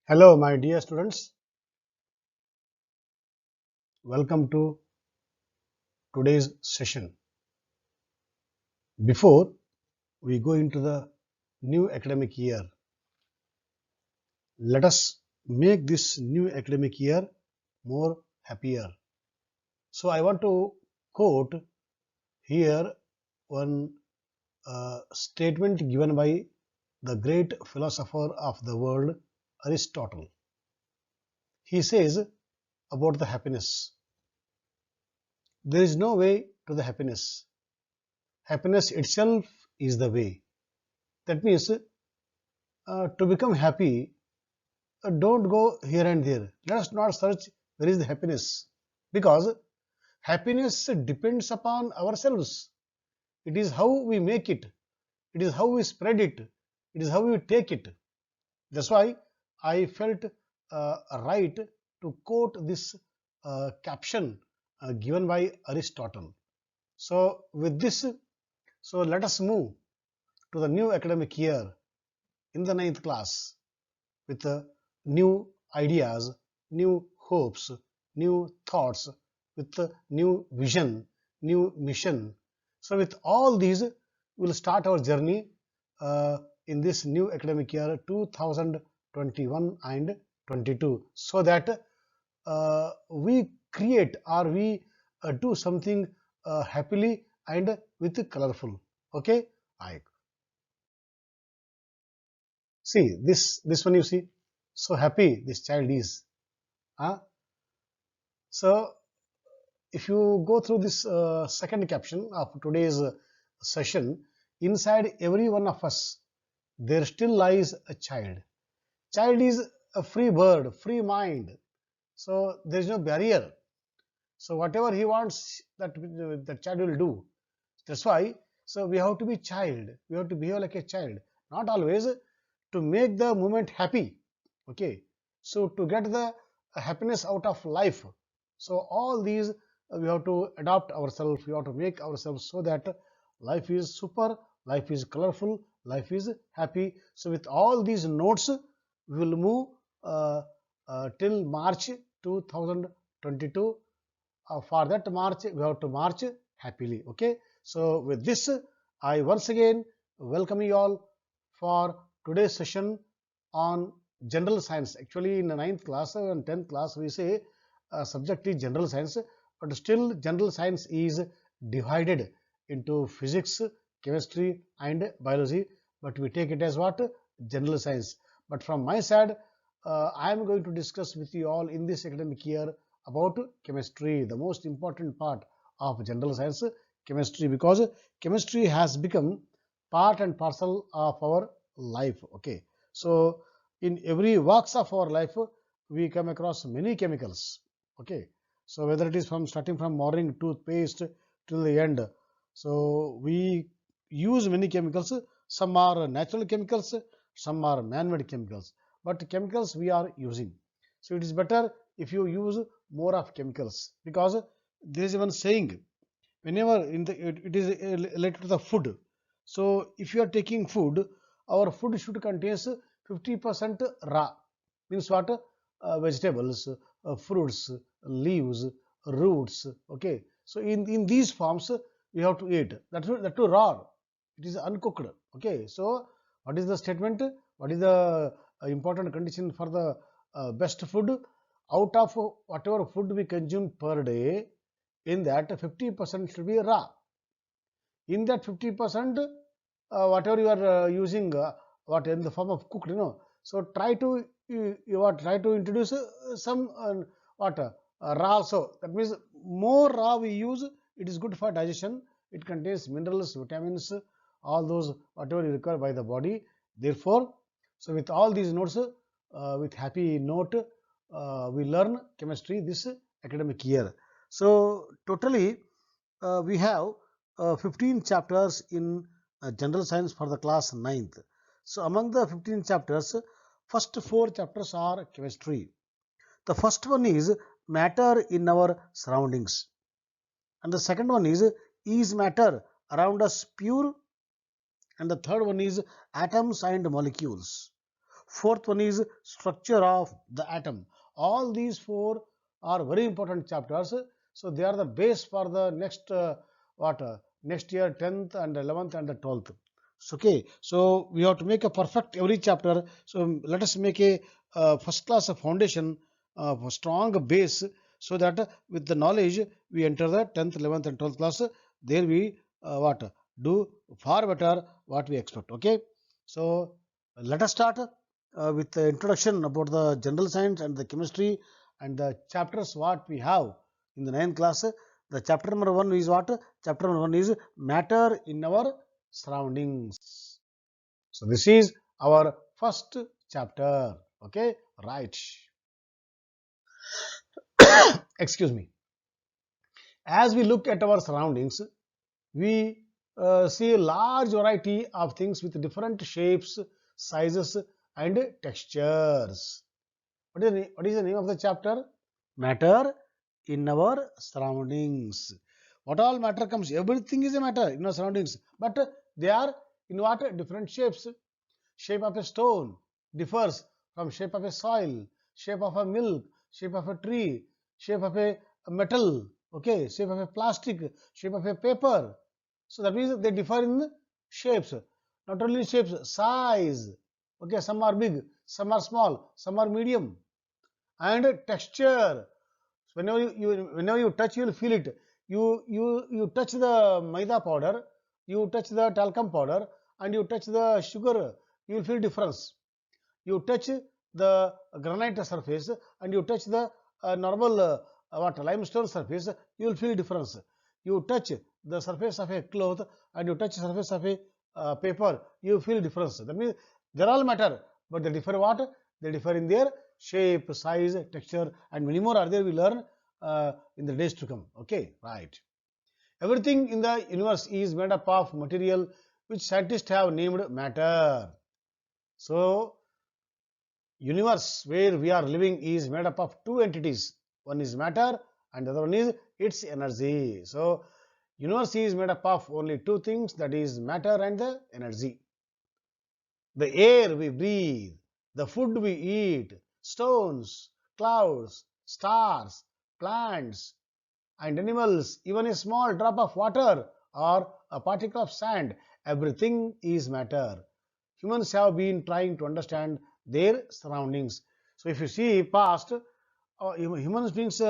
Hello, my dear students. Welcome to today's session. Before we go into the new academic year, let us make this new academic year more happier. So, I want to quote here one statement given by the great philosopher of the world, Aristotle. He says about the happiness, there is no way to the happiness. Happiness itself is the way. That means to become happy, don't go here and there. Let us not search where is the happiness, because happiness depends upon ourselves. It is how we make it, it is how we spread it, it is how we take it. That's why I felt right to quote this caption given by Aristotle. So, with this, so let us move to the new academic year in the ninth class with new ideas, new hopes, new thoughts, with new vision, new mission. So, with all these, we will start our journey in this new academic year 2021 and 22, so that we create or we do something happily and with colorful. Okay, I see this one, you see, so happy this child is. Huh? So, if you go through this second caption of today's session, inside every one of us, there still lies a child. Child is a free bird, free mind. So, there is no barrier. So, whatever he wants, that child will do. That's why, so we have to be child. We have to behave like a child. Not always to make the moment happy. Okay. So, to get the happiness out of life. So, all these we have to adopt ourselves. We have to make ourselves so that life is super, life is colorful, life is happy. So, with all these notes, we will move till March 2022. For that March, we have to march happily. Okay. So, with this, I once again welcome you all for today's session on general science. Actually, in the 9th class and 10th class, we say subject is general science, but still general science is divided into physics, chemistry, and biology. But we take it as what? General science. But from my side, I am going to discuss with you all in this academic year about chemistry, the most important part of general science, chemistry, because chemistry has become part and parcel of our life. Okay, so in every walks of our life, we come across many chemicals. Okay, so whether it is from starting from morning toothpaste till the end, so we use many chemicals. Some are natural chemicals, some are man-made chemicals, but chemicals we are using. So it is better if you use more of chemicals, because there is one saying, whenever it is related to the food. So if you are taking food, our food should contain 50% raw, means what? Vegetables, fruits, leaves, roots. Okay, so in these forms we have to eat. That too raw. It is uncooked. Okay, so what is the statement? What is the important condition for the best food? Out of whatever food we consume per day, in that 50% should be raw. In that 50%, whatever you are using, what in the form of cooked, so try to try to introduce some what raw also. That means more raw we use, it is good for digestion. It contains minerals, vitamins, all those whatever you require by the body. Therefore, so with all these notes, with happy note, we learn chemistry this academic year. So totally we have 15 chapters in general science for the class 9th. So among the 15 chapters, first 4 chapters are chemistry. The first one is matter in our surroundings, and the second one is matter around us pure, and the third one is atoms and molecules. Fourth one is structure of the atom. All these four are very important chapters. So they are the base for the next what next year 10th and 11th and the 12th. So, okay, so we have to make a perfect every chapter. So let us make a first class foundation, a strong base, so that with the knowledge we enter the 10th, 11th and 12th class. There we what do far better what we expect. Okay, so let us start with the introduction about the general science and the chemistry and the chapters what we have in the 9th class. The chapter number 1 is what? Chapter number 1 is matter in our surroundings. So this is our first chapter. Okay, right. Excuse me. As we look at our surroundings, we see a large variety of things with different shapes, sizes, and textures. What is the name of the chapter? Matter in our surroundings. What all matter comes? Everything is a matter in our surroundings, but they are in what? Different shapes. Shape of a stone differs from shape of a soil, shape of a milk, shape of a tree, shape of a metal, okay, shape of a plastic, shape of a paper. So that means they differ in shapes. Not only shapes, size. Okay, some are big, some are small, some are medium. And texture. Whenever you touch, you will feel it. You touch the maida powder, you touch the talcum powder, and you touch the sugar, you will feel difference. You touch the granite surface and you touch the normal what limestone surface, you will feel difference. You touch the surface of a cloth and you touch the surface of a paper, you feel difference. That means they all matter, but they differ what? They differ in their shape, size, texture, and many more are there we learn in the days to come. Okay, right. Everything in the universe is made up of material which scientists have named matter. So universe where we are living is made up of two entities. One is matter and the other one is its energy. So universe is made up of only two things, that is matter and the energy. The air we breathe, the food we eat, stones, clouds, stars, plants and animals, even a small drop of water or a particle of sand, everything is matter. Humans have been trying to understand their surroundings. So if you see past, humans beings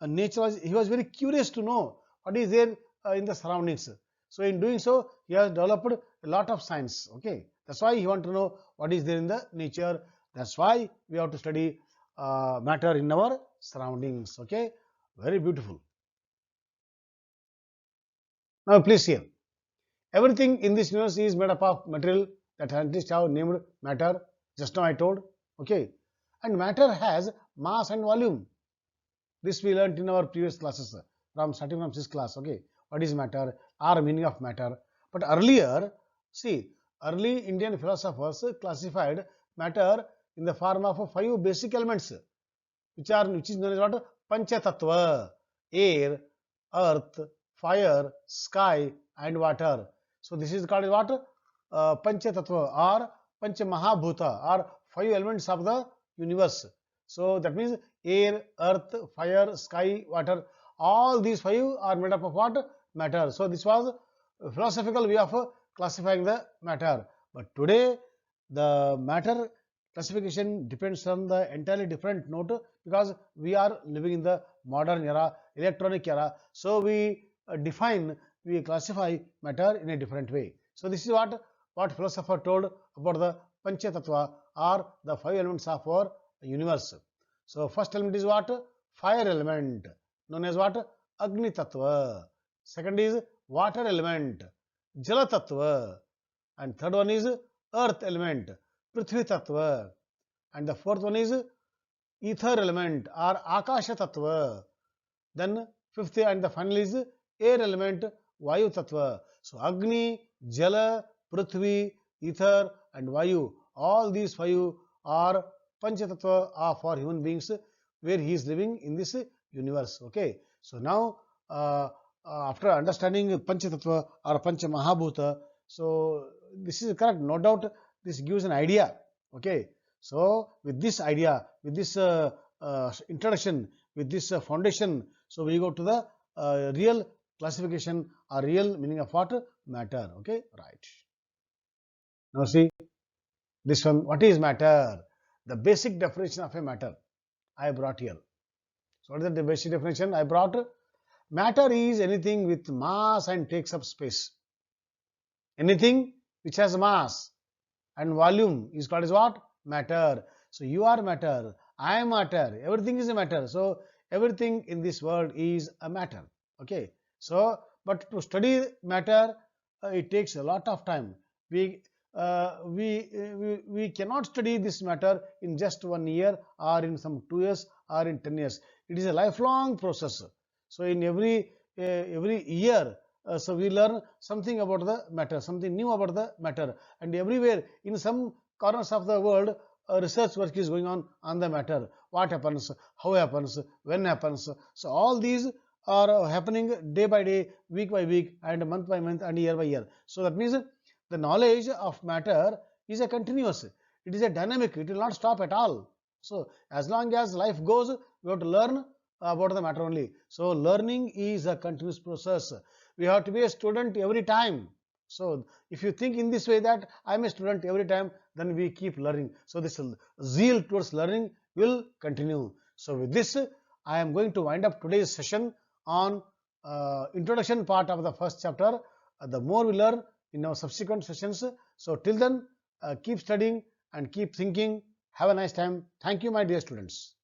nature he was very curious to know what is there in the surroundings. So in doing so, he has developed a lot of science. Okay, that's why he want to know what is there in the nature. That's why we have to study matter in our surroundings. Okay, very beautiful. Now please hear. Everything in this universe is made up of material that scientists have named matter. Just now I told. Okay, and matter has mass and volume. This we learnt in our previous classes from starting from this class. Okay, what is matter or meaning of matter? But earlier, see, early Indian philosophers classified matter in the form of five basic elements, which is known as what? Panchatattva: air, earth, fire, sky, and water. So this is called what? Panchatattva or Panchamahabhuta, or five elements of the universe. So that means air, earth, fire, sky, water. All these five are made up of what? Matter. So this was a philosophical way of classifying the matter. But today the matter classification depends on the entirely different note, because we are living in the modern era, electronic era. So we classify matter in a different way. So this is what philosopher told about the Panchatattva, or the five elements of our universe. So first element is what? Fire element, known as what? Agni Tattva. Second is water element, Jala Tattva. And third one is earth element, Prithvi Tattva. And the fourth one is ether element or Akasha Tattva. Then fifth and the final is air element, Vayu Tattva. So Agni, Jala, Prithvi, ether and Vayu, all these five are Panchatattva for human beings where he is living in this universe. Okay, so now after understanding Panchatattva or Panchamahabhuta, so this is correct, no doubt. This gives an idea. Okay, So with this idea, with this introduction, with this foundation, so we go to the real classification or real meaning of what? Matter. Okay, right. Now see this one. What is matter? The basic definition of a matter I brought here. So what is the basic definition I brought? Matter is anything with mass and takes up space. Anything which has mass and volume is called as what? Matter. So you are matter, I am matter, everything is a matter. So everything in this world is a matter. Okay. So but to study matter, it takes a lot of time. We cannot study this matter in just 1 year or in some 2 years or in 10 years. It is a lifelong process. So in every year, so we learn something about the matter, something new about the matter, and everywhere in some corners of the world, research work is going on the matter. What happens, how happens, when happens. So all these are happening day by day, week by week, and month by month, and year by year. So that means the knowledge of matter is a continuous. It is a dynamic. It will not stop at all. So as long as life goes, we have to learn about the matter only. So learning is a continuous process. We have to be a student every time. So if you think in this way that I am a student every time, then we keep learning. So this zeal towards learning will continue. So with this, I am going to wind up today's session on introduction part of the first chapter. The more we learn in our subsequent sessions. So till then, keep studying and keep thinking. Have a nice time. Thank you, my dear students.